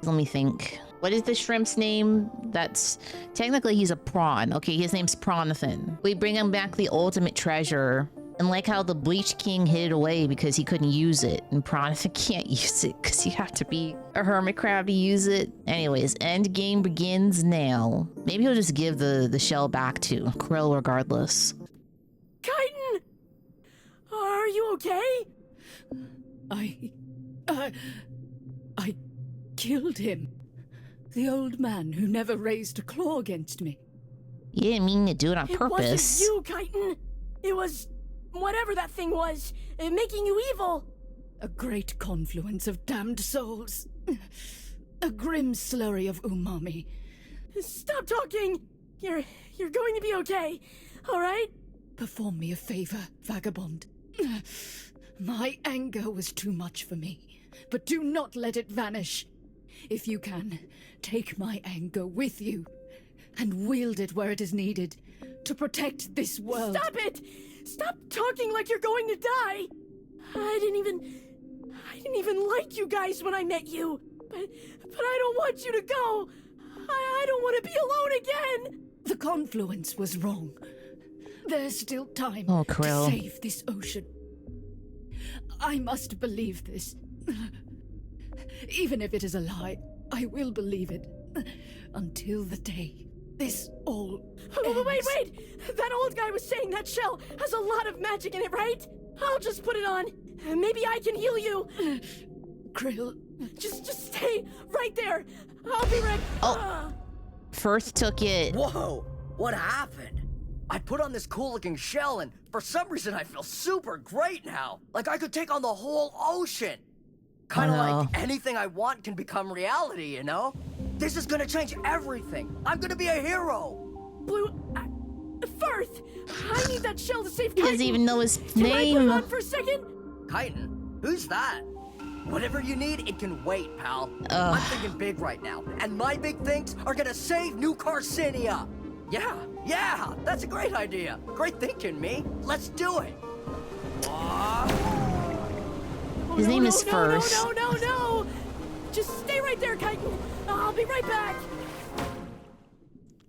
Let me think. What is the shrimp's name? That's... Technically, he's a prawn. Okay, his name's Prawnathan. We bring him back the ultimate treasure. And like how the Bleach King hid it away because he couldn't use it. And Prawnathan can't use it because you have to be a hermit crab to use it. Anyways, end game begins now. Maybe he'll just give the shell back to Krill regardless. Chitin! Are you okay? I killed him. The old man who never raised a claw against me. You didn't mean to do it on purpose. It wasn't you, Chitin. It was whatever that thing was, making you evil. A great confluence of damned souls. A grim slurry of umami. Stop talking. You're going to be okay. All right? Perform me a favor, vagabond. My anger was too much for me, but do not let it vanish. If you can, take my anger with you and wield it where it is needed to protect this world. Stop it! Stop talking like you're going to die. I didn't even like you guys when I met you. But I don't want you to go. I don't want to be alone again. The confluence was wrong. There's still time Krill. to save this ocean. I must believe this. Even if it is a lie, I will believe it. Until the day this all ends. Wait! That old guy was saying that shell has a lot of magic in it, right? I'll just put it on. Maybe I can heal you. Krill. Just stay right there. I'll be right... Oh. Firth took it. Whoa! What happened? I put on this cool-looking shell, and for some reason I feel super great now. Like I could take on the whole ocean. Kind of like anything I want can become reality, you know? This is gonna change everything. I'm gonna be a hero. Blue... Firth! I need that shell to save Chitin. He doesn't even know his Can name. I put it on for a second? Chitin? Who's that? Whatever you need, it can wait, pal. I'm thinking big right now, and my big things are gonna save New Carcinia. Yeah, that's a great idea. Great thinking, me. Let's do it. His name is Firth. No. Just stay right there, Chitin. I'll be right back.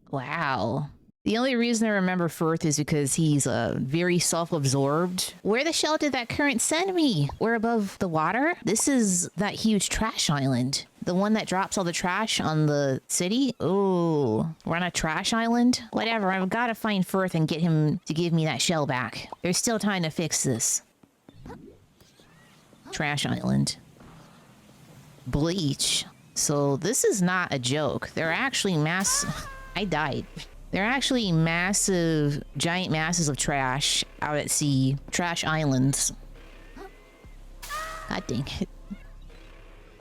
Wow. The only reason I remember Firth is because he's very self-absorbed. Where the shell did that current send me? We're above the water? This is that huge trash island. The one that drops all the trash on the city? Oh, we're on a trash island? Whatever, I've got to find Firth and get him to give me that shell back. There's still time to fix this. Trash island. Bleach. So this is not a joke. They're actually I died. They're actually giant masses of trash out at sea. Trash islands. God dang it.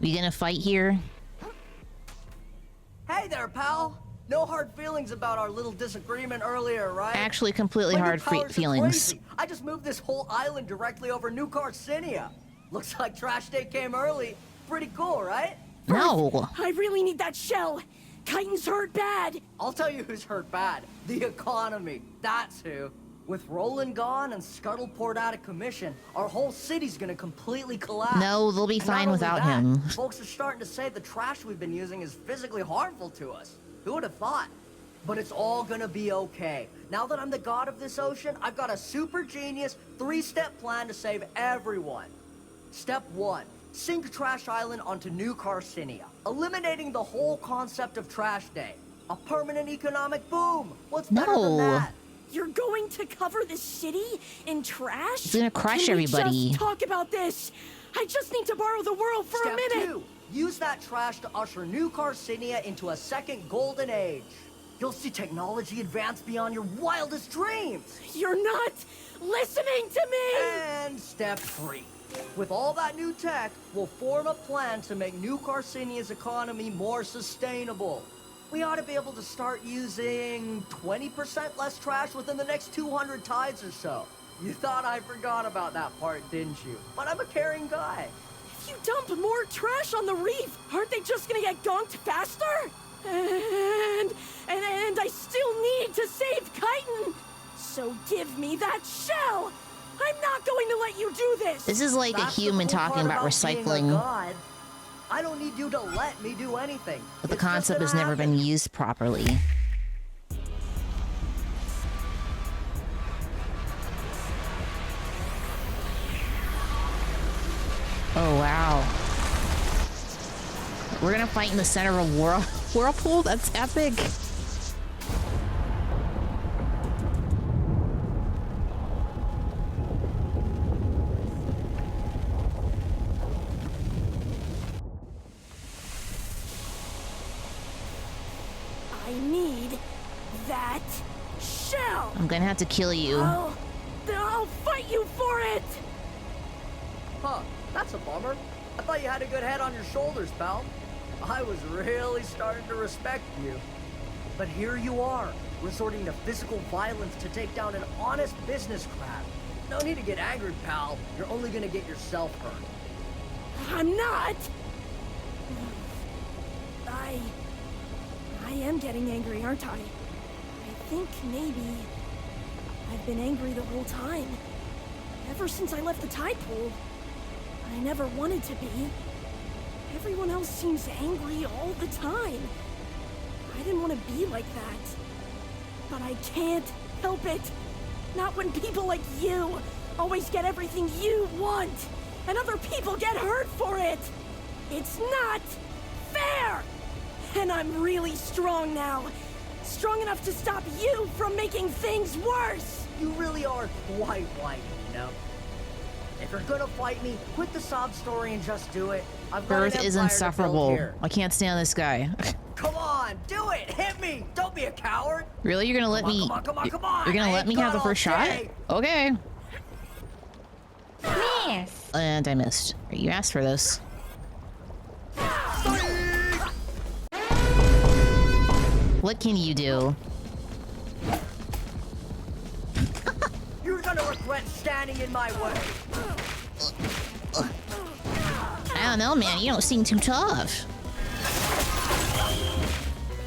We gonna fight here? Hey there, pal. No hard feelings about our little disagreement earlier, right? Actually, completely hard feelings. I just moved this whole island directly over New Carcinia. Looks like trash day came early. Pretty cool, right? No. I really need that shell. Chitin's hurt bad. I'll tell you who's hurt bad. The economy. That's who. With Roland gone and Scuttle poured out of commission, our whole city's gonna completely collapse. No, they'll be fine without him. Folks are starting to say the trash we've been using is physically harmful to us. Who would have thought? But it's all gonna be okay. Now that I'm the god of this ocean, I've got a super genius 3-step plan to save everyone. Step 1. Sink Trash Island onto New Carcinia, eliminating the whole concept of Trash Day. A permanent economic boom. What's better than that? You're going to cover this city in trash? It's gonna crush everybody. Can we just talk about this? I just need to borrow the world for a minute. Step 2. Use that trash to usher New Carcinia into a second golden age. You'll see technology advance beyond your wildest dreams. You're not listening to me! And step 3. With all that new tech, we'll form a plan to make New Carcinia's economy more sustainable. We ought to be able to start using 20% less trash within the next 200 tides or so. You thought I forgot about that part, didn't you? But I'm a caring guy. If you dump more trash on the reef, aren't they just gonna get gunked faster? And I still need to save Chitin. So give me that shell. I'm not going to let you do this. This is like a human talking about recycling. I don't need you to let me do anything. But the It's just concept gonna has never been happen. used properly. Oh, wow. We're gonna fight in the center of a whirlpool? That's epic. I need that shell. I'm gonna have to kill you. I'll fight you for it. Huh, that's a bummer. I thought you had a good head on your shoulders, pal. I was really starting to respect you. But here you are, resorting to physical violence to take down an honest business crab. No need to get angry, pal. You're only gonna get yourself hurt. I'm not. I am getting angry, aren't I? I think maybe I've been angry the whole time. Ever since I left the tide pool. I never wanted to be. Everyone else seems angry all the time. I didn't want to be like that. But I can't help it. Not when people like you always get everything you want, and other people get hurt for it. It's not fair! And I'm really strong now. Strong enough to stop you from making things worse! You really are quite white, you know? If you're gonna fight me, quit the sob story and just do it. I've got Earth an is empire to build insufferable. here. I can't stand this guy. Come on, do it! Hit me! Don't be a coward! Really? You're gonna let me... Come on! You're gonna I let ain't me have got the first all shot? day. Okay. Miss. And I missed. You asked for this. What can you do? You're gonna regret standing in my way. I don't know, man. You don't seem too tough.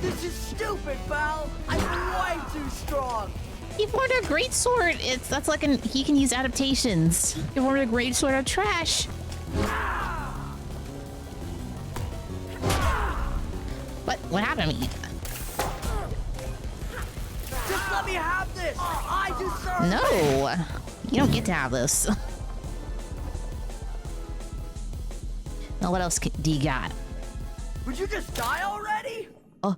This is stupid, pal. I'm way too strong. He formed a great sword. That's like he can use adaptations. He formed a great sword of trash. What happened to me? Just let me have this. I deserve it. No, you don't get to have this. Now, what else do you got? Would you just die already? Oh,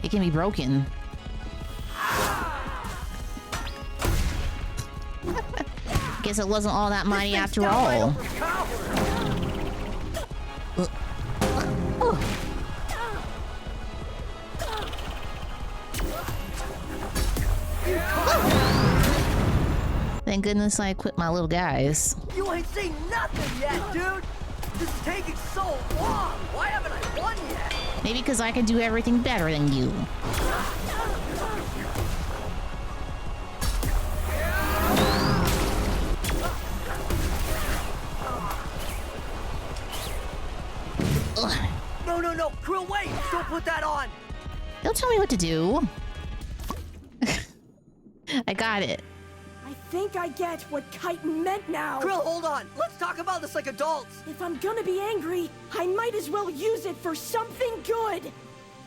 it can be broken. Guess it wasn't all that mighty This after thing's downright all. overpowered. Thank goodness I equipped my little guys. You ain't seen nothing yet, dude. This is taking so long. Why haven't I won yet? Maybe because I can do everything better than you. Ugh. No, Krill, wait! Don't put that on! Don't tell me what to do. I got it. I think I get what Kite meant now. Krill, hold on! Let's talk about this like adults! If I'm gonna be angry, I might as well use it for something good.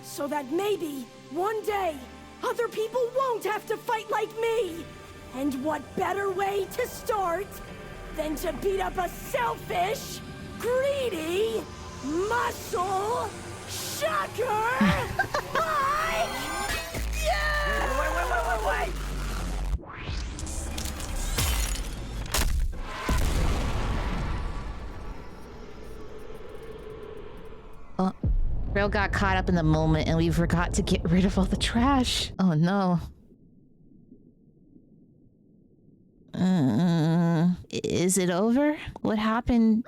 So that maybe, one day, other people won't have to fight like me. And what better way to start than to beat up a selfish, greedy, muscle shocker like you! Wait! Rail got caught up in the moment and we forgot to get rid of all the trash. Oh no. Is it over? What happened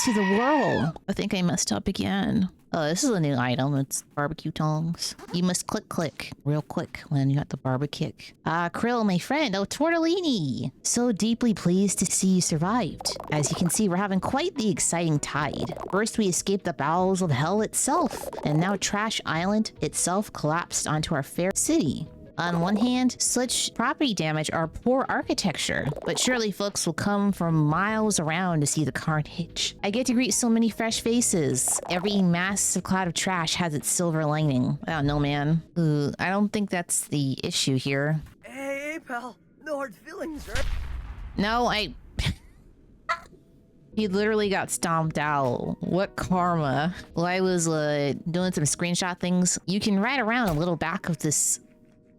to the world? I think I messed up again. Oh, this is a new item. It's barbecue tongs. You must click real quick when you got the barbecue. Krill, my friend. Oh, Tortellini. So deeply pleased to see you survived. As you can see, we're having quite the exciting tide. First, we escaped the bowels of hell itself. And now Trash Island itself collapsed onto our fair city. On one hand, such property damage are poor architecture, but surely folks will come from miles around to see the carnage. I get to greet so many fresh faces. Every massive cloud of trash has its silver lining. I don't know, man. I don't think that's the issue here. Hey, pal. No hard feelings, right? No, He literally got stomped out. What karma. Well, I was doing some screenshot things. You can ride around a little back of this.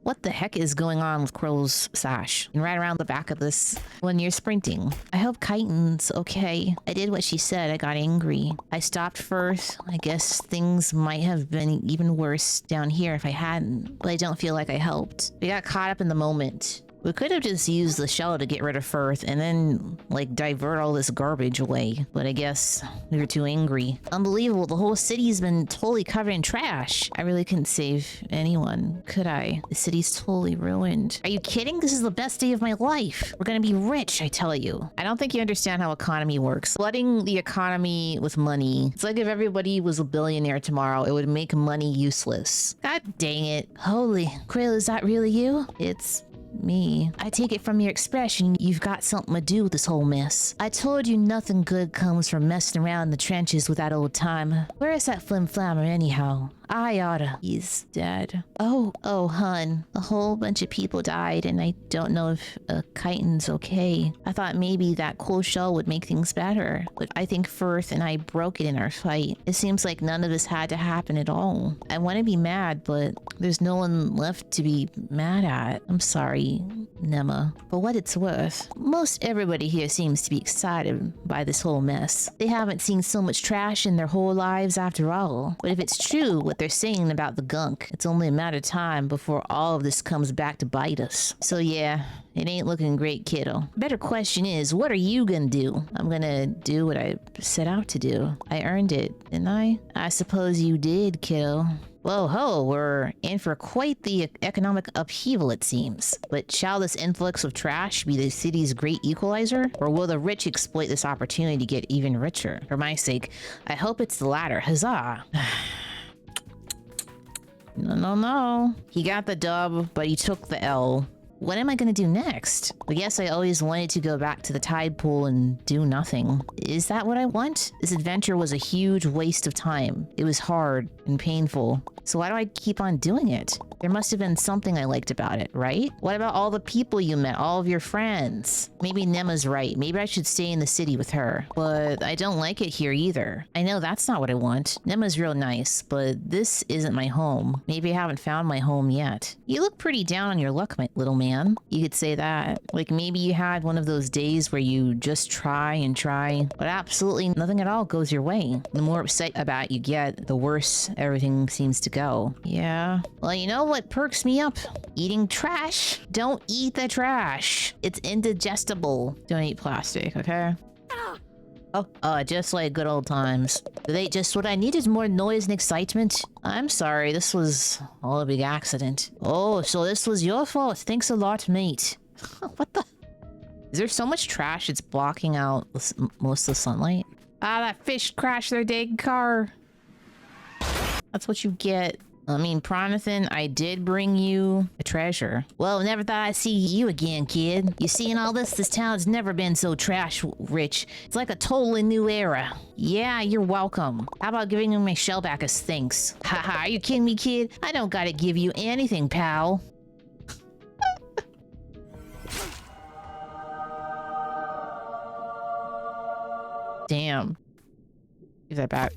What the heck is going on with Krill's sash? And right around the back of this when you're sprinting. I hope Chitin's okay. I did what she said. I got angry. I stopped first. I guess things might have been even worse down here if I hadn't. But I don't feel like I helped. We got caught up in the moment. We could have just used the shell to get rid of Firth and then, like, divert all this garbage away. But I guess we were too angry. Unbelievable, the whole city's been totally covered in trash. I really couldn't save anyone, could I? The city's totally ruined. Are you kidding? This is the best day of my life. We're gonna be rich, I tell you. I don't think you understand how economy works. Flooding the economy with money. It's like if everybody was a billionaire tomorrow, it would make money useless. God dang it. Holy, Krill, is that really you? It's me. I take it from your expression you've got something to do with this whole mess. I told you nothing good comes from messing around in the trenches with that old timer. Where is that flim-flammer anyhow? I oughta. He's dead. Oh, hun. A whole bunch of people died and I don't know if Chitin's okay. I thought maybe that cool shell would make things better. But I think Firth and I broke it in our fight. It seems like none of this had to happen at all. I want to be mad, but there's no one left to be mad at. I'm sorry, Nema. For what it's worth, most everybody here seems to be excited by this whole mess. They haven't seen so much trash in their whole lives after all. But if it's true what they're saying about the gunk, it's only a matter of time before all of this comes back to bite us. So yeah, it ain't looking great, kiddo. Better question is, what are you gonna do? I'm gonna do what I set out to do. I earned it, didn't I? I suppose you did, kiddo. Whoa ho, we're in for quite the economic upheaval, it seems. But shall this influx of trash be the city's great equalizer? Or will the rich exploit this opportunity to get even richer? For my sake, I hope it's the latter. Huzzah! No. He got the dub, but he took the L. What am I gonna do next? I guess I always wanted to go back to the tide pool and do nothing. Is that what I want? This adventure was a huge waste of time. It was hard and painful. So why do I keep on doing it? There must have been something I liked about it, right? What about all the people you met, all of your friends? Maybe Nema's right. Maybe I should stay in the city with her. But I don't like it here either. I know that's not what I want. Nema's real nice, but this isn't my home. Maybe I haven't found my home yet. You look pretty down on your luck, my little man. You could say that. Like maybe you had one of those days where you just try and try, but absolutely nothing at all goes your way. The more upset about it you get, the worse everything seems to go. Yeah. Well, you know what perks me up? Eating trash. Don't eat the trash. It's indigestible. Don't eat plastic, okay? Oh, just like good old times. Just what I need is more noise and excitement. I'm sorry, this was all a big accident. Oh, so this was your fault. Thanks a lot, mate. What the? Is there so much trash it's blocking out most of the sunlight? Ah, that fish crashed their dang car. That's what you get. I mean, Pronathan, I did bring you a treasure. Well, never thought I'd see you again, kid. You seeing all this? This town's never been so trash rich. It's like a totally new era. Yeah, you're welcome. How about giving me my shell back as thanks? Haha, are you kidding me, kid? I don't gotta give you anything, pal. Damn. Give that back.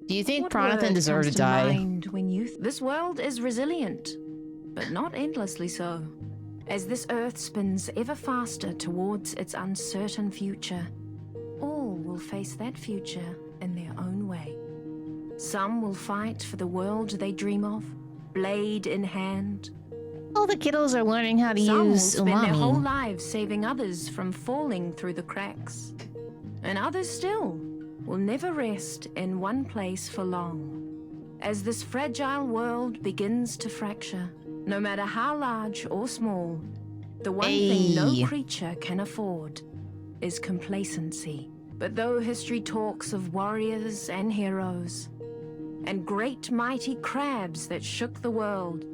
Do you think Pronathan deserved to die? This world is resilient, but not endlessly so. As this earth spins ever faster towards its uncertain future, all will face that future in their own way. Some will fight for the world they dream of, blade in hand. All the kiddos are learning how to Some will use spend their whole umami. lives saving others from falling through the cracks. And others still will never rest in one place for long. As this fragile world begins to fracture, no matter how large or small, the one thing no creature can afford is complacency. But though history talks of warriors and heroes, and great mighty crabs that shook the world,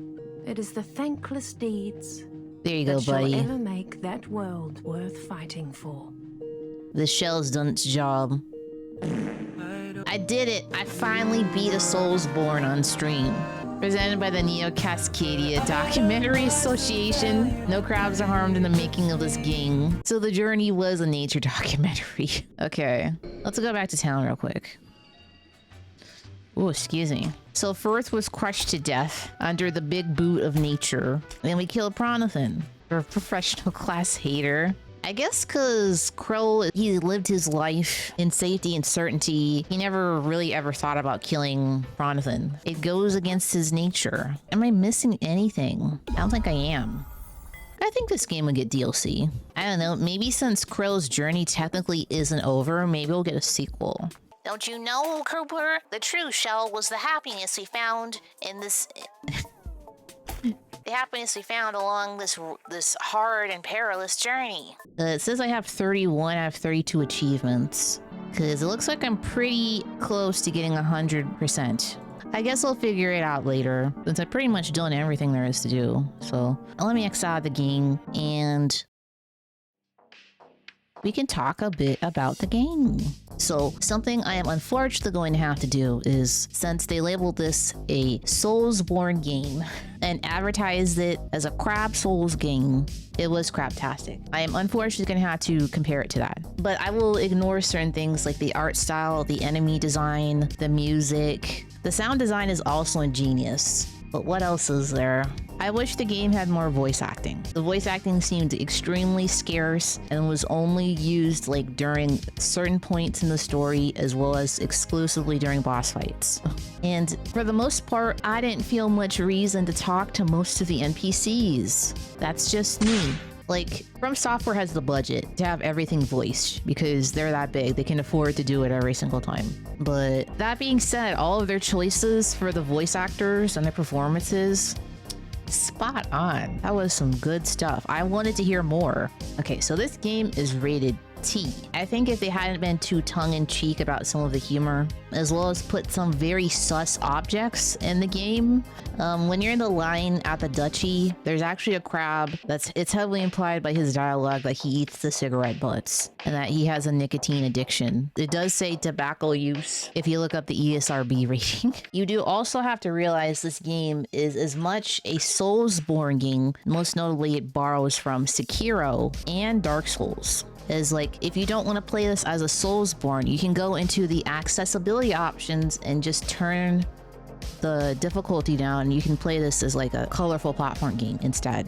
it is the thankless deeds There you that go, shall buddy. ever make that world worth fighting for. The shell's done its job. I did it! I finally beat a Soulsborne on stream. Presented by the Neo Cascadia Documentary Association. No crabs are harmed in the making of this game. So the journey was a nature documentary. Okay, let's go back to town real quick. Oh, excuse me. So Firth was crushed to death under the big boot of nature. Then we killed Pronathan, a professional class hater. I guess because Krill, he lived his life in safety and certainty. He never really ever thought about killing Pronathan. It goes against his nature. Am I missing anything? I don't think I am. I think this game will get DLC. I don't know, maybe since Krill's journey technically isn't over, maybe we'll get a sequel. Don't you know, Cooper? The true shell was the happiness we found in this... the happiness we found along this hard and perilous journey. It says I have 31 out of 32 achievements. Because it looks like I'm pretty close to getting 100%. I guess I'll figure it out later, since I've pretty much done everything there is to do. So, let me exit out of the game, and... we can talk a bit about the game. So something I am unfortunately going to have to do is, since they labeled this a Soulsborne game and advertised it as a Crab Souls game, it was craptastic. I am unfortunately going to have to compare it to that. But I will ignore certain things like the art style, the enemy design, the music. The sound design is also ingenious. But what else is there? I wish the game had more voice acting. The voice acting seemed extremely scarce and was only used like during certain points in the story as well as exclusively during boss fights. And for the most part, I didn't feel much reason to talk to most of the NPCs. That's just me. Like, From Software has the budget to have everything voiced because they're that big. They can afford to do it every single time. But that being said, all of their choices for the voice actors and their performances, spot on. That was some good stuff. I wanted to hear more. Okay, so this game is rated T. I think if they hadn't been too tongue-in-cheek about some of the humor, as well as put some very sus objects in the game. When you're in the line at the duchy, there's actually a crab it's heavily implied by his dialogue that he eats the cigarette butts and that he has a nicotine addiction. It does say tobacco use if you look up the ESRB rating. You do also have to realize this game is as much a Soulsborne game, most notably it borrows from Sekiro and Dark Souls. Is like, if you don't want to play this as a Soulsborne, you can go into the accessibility options and just turn the difficulty down. You can play this as like a colorful platform game instead.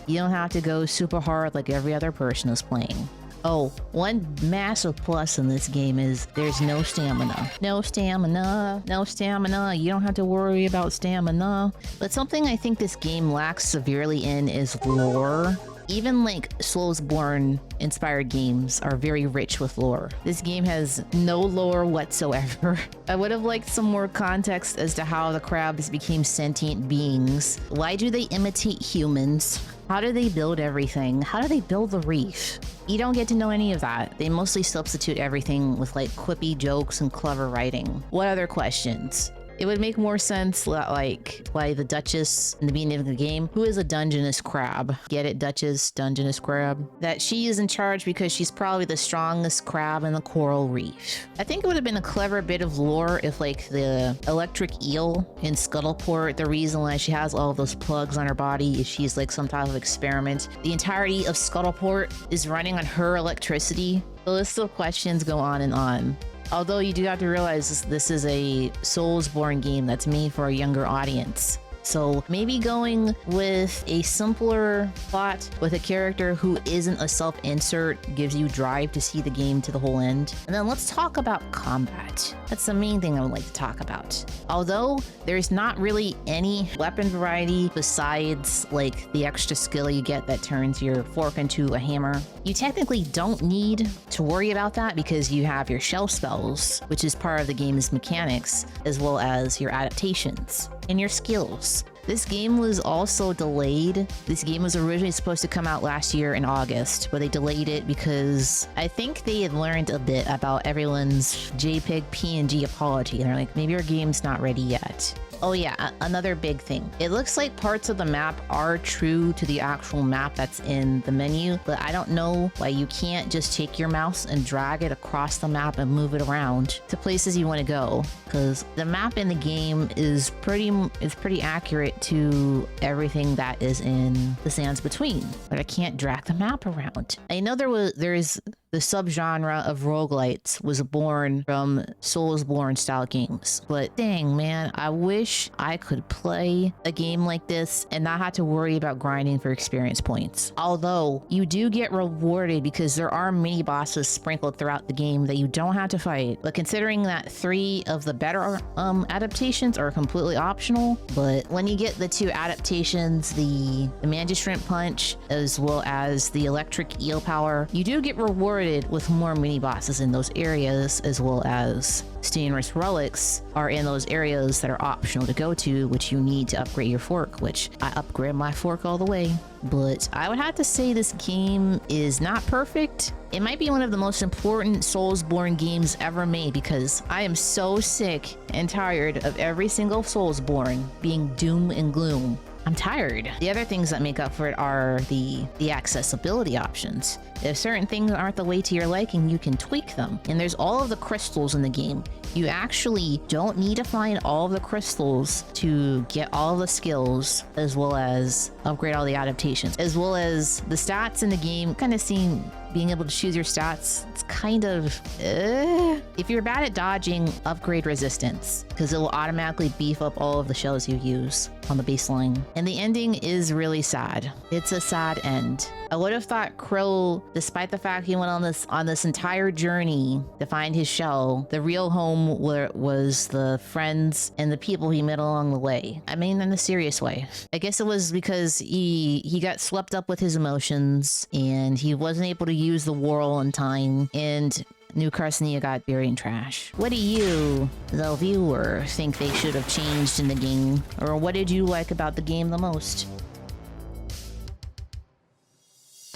You don't have to go super hard like every other person is playing. Oh, one massive plus in this game is there's no stamina. No stamina, no stamina. You don't have to worry about stamina. But something I think this game lacks severely in is lore. Even like Soulsborne inspired games are very rich with lore. This game has no lore whatsoever. I would have liked some more context as to how the crabs became sentient beings. Why do they imitate humans? How do they build everything? How do they build the reef? You don't get to know any of that. They mostly substitute everything with like quippy jokes and clever writing. What other questions? It would make more sense, like, why the Duchess in the beginning of the game, who is a Dungeness crab. Get it, Duchess, Dungeness crab? That she is in charge because she's probably the strongest crab in the coral reef. I think it would have been a clever bit of lore if, like, the electric eel in Scuttleport, the reason why she has all those plugs on her body is she's like some type of experiment. The entirety of Scuttleport is running on her electricity. The list of questions go on and on. Although you do have to realize this is a Soulsborne game that's made for a younger audience. So maybe going with a simpler plot with a character who isn't a self-insert gives you drive to see the game to the whole end. And then let's talk about combat. That's the main thing I would like to talk about. Although there's not really any weapon variety besides like the extra skill you get that turns your fork into a hammer, you technically don't need to worry about that because you have your shell spells, which is part of the game's mechanics, as well as your adaptations and your skills. This game was also delayed. This game was originally supposed to come out last year in August, but they delayed it because I think they had learned a bit about everyone's JPEG PNG apology. They're like, maybe our game's not ready yet. Oh yeah, another big thing. It looks like parts of the map are true to the actual map that's in the menu, but I don't know why you can't just take your mouse and drag it across the map and move it around to places you want to go. Because the map in the game is pretty accurate to everything that is in the Sands Between, but I can't drag the map around. I know there is the subgenre of roguelites was born from Soulsborne style games, but dang man, I wish I could play a game like this and not have to worry about grinding for experience points. Although you do get rewarded because there are mini bosses sprinkled throughout the game that you don't have to fight. But considering that 3 of the better adaptations are completely optional, but when you get the 2 adaptations, the Manja Shrimp Punch as well as the Electric Eel Power, you do get rewarded with more mini bosses in those areas, as well as Stainless Relics are in those areas that are optional to go to, which you need to upgrade your fork, which I upgrade my fork all the way. But I would have to say this game is not perfect. It might be one of the most important Soulsborne games ever made because I am so sick and tired of every single Soulsborne being doom and gloom. I'm tired. The other things that make up for it are the accessibility options. If certain things aren't the way to your liking, you can tweak them. And there's all of the crystals in the game. You actually don't need to find all of the crystals to get all of the skills, as well as upgrade all the adaptations, as well as the stats in the game. Kind of seeing being able to choose your stats, it's kind of if you're bad at dodging, upgrade resistance, because it will automatically beef up all of the shells you use on the baseline. And the ending is really sad. It's a sad end. I would have thought Krill, despite the fact he went on this entire journey to find his shell, the real home was the friends and the people he met along the way. I mean, in a serious way. I guess it was because he got swept up with his emotions and he wasn't able to use the whirl in time, and New Carcinia got buried in trash. What do you, the viewer, think they should have changed in the game? Or what did you like about the game the most?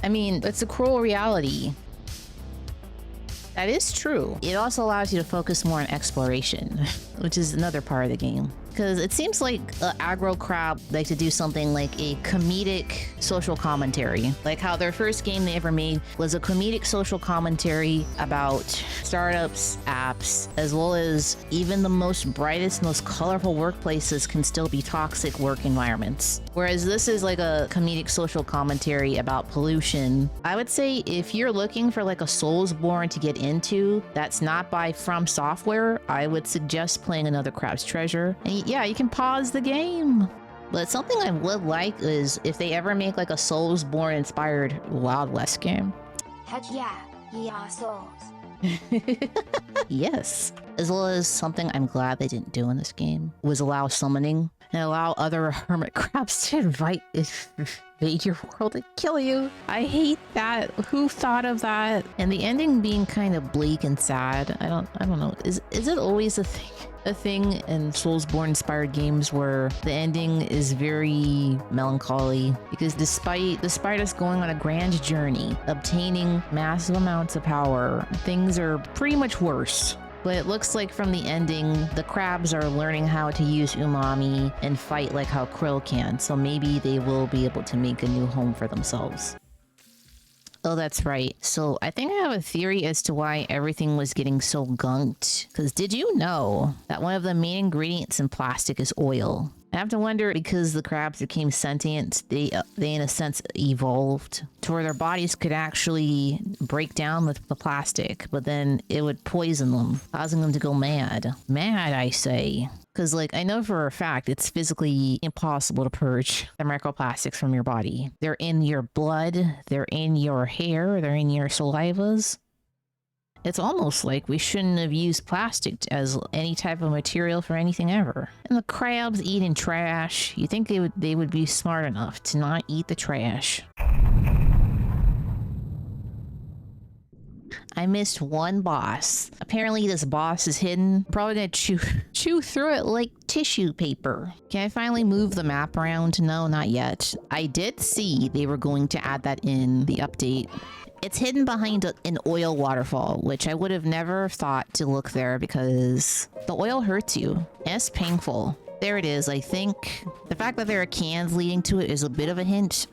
I mean, it's a cruel reality. That is true. It also allows you to focus more on exploration, which is another part of the game. Because it seems like Aggro Crab like to do something like a comedic social commentary. Like how their first game they ever made was a comedic social commentary about startups, apps, as well as even the most brightest, most colorful workplaces can still be toxic work environments. Whereas this is like a comedic social commentary about pollution. I would say if you're looking for like a Soulsborne to get into that's not by From Software, I would suggest playing another Crab's Treasure. And yeah, you can pause the game. But something I would like is if they ever make like a Soulsborne inspired Wild West game. Heck yeah, ye are souls. Yes. As well as something I'm glad they didn't do in this game was allow summoning and allow other hermit crabs to invade your world and kill you. I hate that. Who thought of that? And the ending being kind of bleak and sad. I don't know. Is it always a thing in Soulsborne inspired games where the ending is very melancholy? Because despite us going on a grand journey, obtaining massive amounts of power, things are pretty much worse. But it looks like from the ending, the crabs are learning how to use umami and fight like how Krill can, so maybe they will be able to make a new home for themselves. Oh, that's right. So I think I have a theory as to why everything was getting so gunked. Because did you know that one of the main ingredients in plastic is oil? I have to wonder, because the crabs became sentient, they in a sense evolved to where their bodies could actually break down the plastic, but then it would poison them, causing them to go mad. Mad, I say. Because, like, I know for a fact it's physically impossible to purge the microplastics from your body. They're in your blood, they're in your hair, they're in your salivas. It's almost like we shouldn't have used plastic as any type of material for anything ever. And the crabs eating trash, you think they would be smart enough to not eat the trash. I missed one boss. Apparently this boss is hidden. Probably gonna chew through it like tissue paper. Can I finally move the map around? No, not yet. I did see they were going to add that in the update. It's hidden behind an oil waterfall, which I would have never thought to look there because the oil hurts you. And it's painful. There it is. I think the fact that there are cans leading to it is a bit of a hint.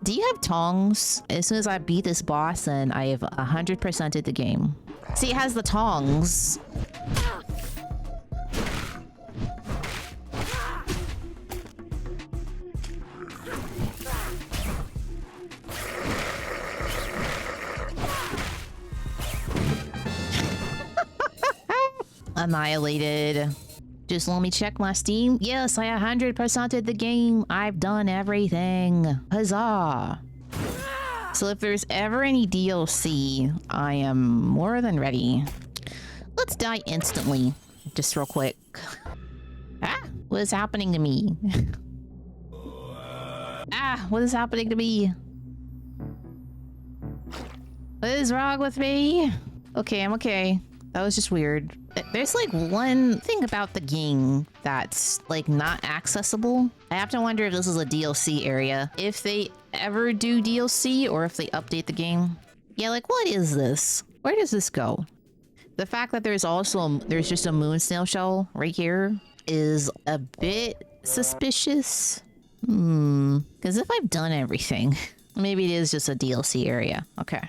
Do you have tongs? As soon as I beat this boss, then I have 100%ed the game. See, it has the tongs. Annihilated. Just let me check my Steam. Yes, I 100%ed the game. I've done everything. Huzzah. So if there's ever any DLC, I am more than ready. Let's die instantly. Just real quick. Ah, what is happening to me? Ah, what is happening to me? What is wrong with me? Okay, I'm okay. That was just weird. There's like one thing about the game that's like not accessible. I have to wonder if this is a DLC area. If they ever do DLC or if they update the game. Yeah, like what is this? Where does this go? The fact that there's just a moon snail shell right here is a bit suspicious. Because if I've done everything, maybe it is just a DLC area. Okay.